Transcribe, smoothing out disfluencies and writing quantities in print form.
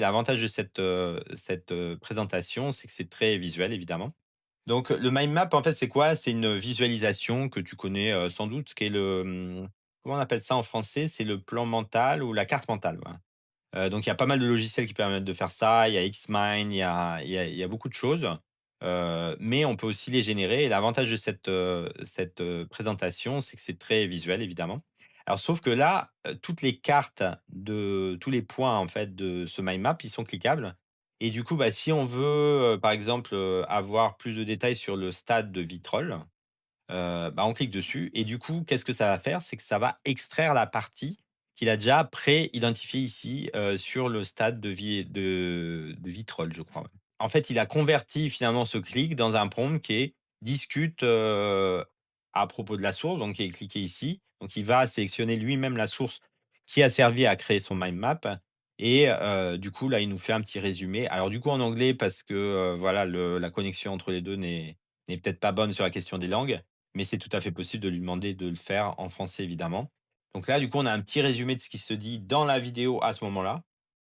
L'avantage de cette présentation, c'est que c'est très visuel évidemment. Donc le mind map en fait c'est quoi? C'est une visualisation que tu connais, sans doute qui est comment on appelle ça en français? C'est le plan mental ou la carte mentale, voilà. Donc il y a pas mal de logiciels qui permettent de faire ça. Il y a Xmind, il y a beaucoup de choses, mais on peut aussi les générer et l'avantage de cette présentation, c'est que c'est très visuel évidemment. Alors sauf que là, toutes les cartes de tous les points en fait de ce mind map, ils sont cliquables et du coup, bah, si on veut, par exemple, avoir plus de détails sur le stade de Vitrolles, bah, on clique dessus et du coup, qu'est-ce que ça va faire? C'est que ça va extraire la partie qu'il a déjà pré-identifiée ici, sur le stade de Vitrolles, je crois, ouais. En fait, il a converti finalement ce clic dans un prompt qui est: «Discute, à propos de la source», donc qui est cliqué ici. Donc il va sélectionner lui-même la source qui a servi à créer son mind map et du coup, là, il nous fait un petit résumé. Alors du coup, en anglais parce que, voilà, la connexion entre les 2 n'est peut-être pas bonne sur la question des langues, mais c'est tout à fait possible de lui demander de le faire en français, évidemment. Donc là, du coup, on a un petit résumé de ce qui se dit dans la vidéo à ce moment-là.